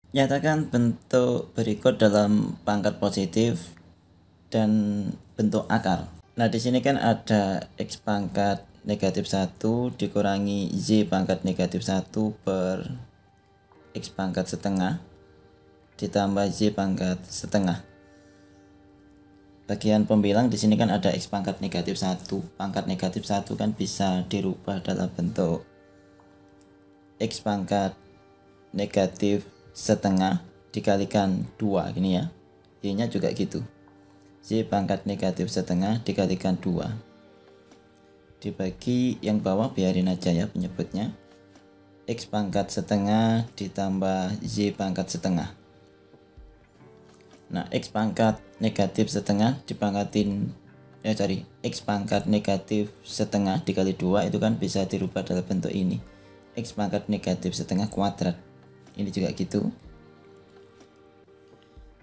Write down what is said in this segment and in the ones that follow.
Nyatakan bentuk berikut dalam pangkat positif dan bentuk akar. Nah, di sini kan ada X pangkat negatif 1 dikurangi Y pangkat negatif 1 per X pangkat setengah ditambah Y pangkat setengah. Bagian pembilang di sini kan ada X pangkat negatif 1. Pangkat negatif 1 kan bisa dirubah dalam bentuk X pangkat negatif setengah dikalikan 2 gini ya. Y nya juga gitu, Y pangkat negatif setengah dikalikan 2 dibagi yang bawah biarin aja ya penyebutnya, X pangkat setengah ditambah Y pangkat setengah. Nah, X pangkat negatif setengah dipangkatin X pangkat negatif setengah dikali 2 itu kan bisa dirubah dalam bentuk ini, X pangkat negatif setengah kuadrat. Ini juga gitu.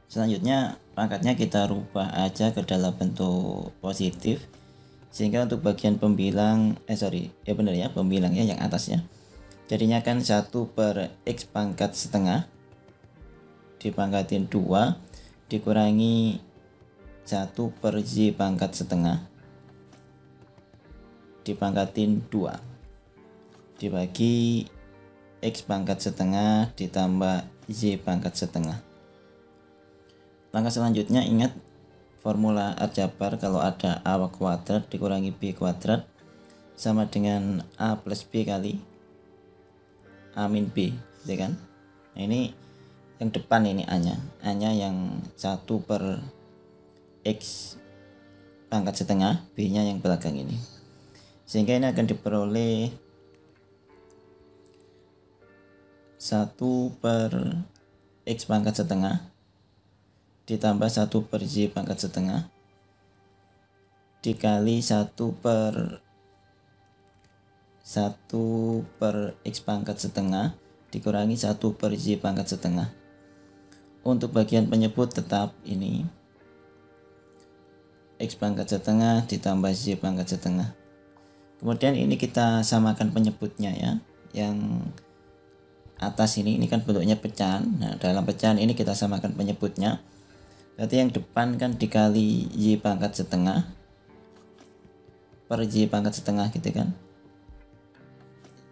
Selanjutnya pangkatnya kita rubah aja ke dalam bentuk positif, sehingga untuk bagian pembilang pembilangnya yang atasnya jadinya kan 1 per X pangkat setengah dipangkatin 2 dikurangi 1 per Y pangkat setengah dipangkatin 2 dibagi X pangkat setengah ditambah Y pangkat setengah. Langkah selanjutnya ingat formula aljabar, kalau ada A kuadrat dikurangi B kuadrat sama dengan A plus B kali A min B, ya kan? Nah, ini yang depan ini A-nya yang 1 per X pangkat setengah, B-nya yang belakang ini. Sehingga ini akan diperoleh 1 per X pangkat setengah ditambah 1 per Y pangkat setengah dikali 1 per X pangkat setengah dikurangi 1 per Y pangkat setengah. Untuk bagian penyebut tetap ini X pangkat setengah ditambah Y pangkat setengah. Kemudian ini kita samakan penyebutnya ya. Yang atas ini kan bentuknya pecahan. Nah, dalam pecahan ini kita samakan penyebutnya. Berarti yang depan kan dikali Y pangkat setengah per Y pangkat setengah gitu kan.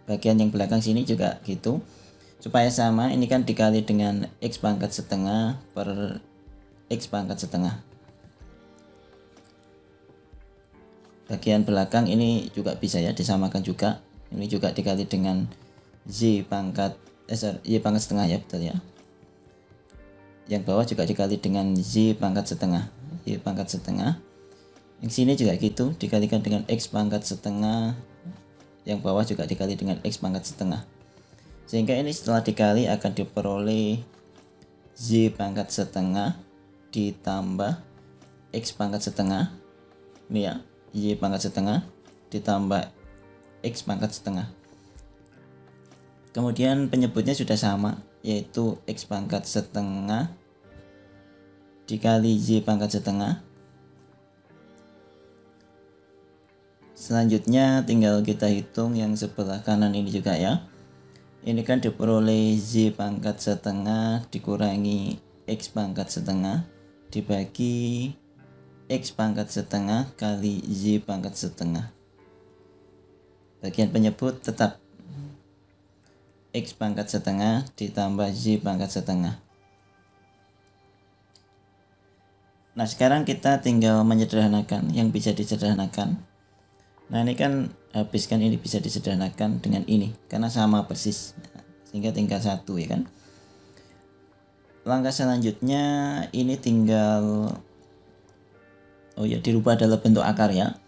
Bagian yang belakang sini juga gitu. Supaya sama, ini kan dikali dengan X pangkat setengah per X pangkat setengah. Bagian belakang ini juga bisa ya disamakan juga. Ini juga dikali dengan Y pangkat setengah ya, betul ya. Yang bawah juga dikali dengan Y pangkat setengah. Y pangkat setengah. Yang sini juga gitu, dikalikan dengan X pangkat setengah. Yang bawah juga dikali dengan X pangkat setengah. Sehingga ini setelah dikali akan diperoleh Y pangkat setengah ditambah X pangkat setengah. Ini ya, Y pangkat setengah ditambah X pangkat setengah. Kemudian penyebutnya sudah sama, yaitu X pangkat setengah dikali Y pangkat setengah. Selanjutnya tinggal kita hitung yang sebelah kanan ini juga ya. Ini kan diperoleh Y pangkat setengah dikurangi X pangkat setengah dibagi X pangkat setengah kali Y pangkat setengah. Bagian penyebut tetap X pangkat setengah ditambah Y pangkat setengah. Nah, sekarang kita tinggal menyederhanakan yang bisa disederhanakan. Nah, ini kan habiskan ini bisa disederhanakan dengan ini karena sama persis, sehingga tinggal 1 ya kan. Langkah selanjutnya ini tinggal dirubah dalam bentuk akar ya.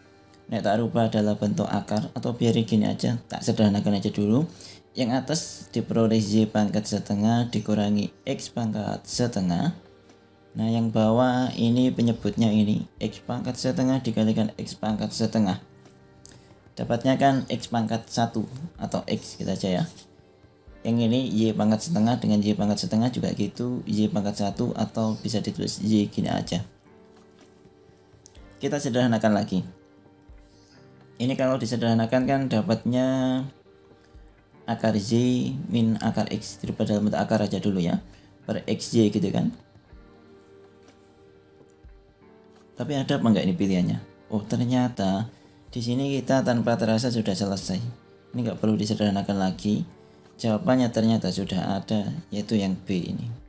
Nah, tak rubah dalam bentuk akar atau biarin gini aja, tak sederhanakan aja dulu. Yang atas diperoleh Y pangkat setengah dikurangi X pangkat setengah. Nah, yang bawah ini penyebutnya ini X pangkat setengah dikalikan X pangkat setengah. Dapatnya kan X pangkat 1 atau X kita aja ya. Yang ini Y pangkat setengah dengan Y pangkat setengah juga gitu, Y pangkat 1 atau bisa ditulis Y gini aja. Kita sederhanakan lagi. Ini kalau disederhanakan kan dapatnya akar Y min akar X, dirubah dalam bentuk akar aja dulu ya. per XY gitu kan. Tapi ada apa enggak ini pilihannya? Oh ternyata di sini kita tanpa terasa sudah selesai. Ini enggak perlu disederhanakan lagi. Jawabannya ternyata sudah ada, yaitu yang B ini.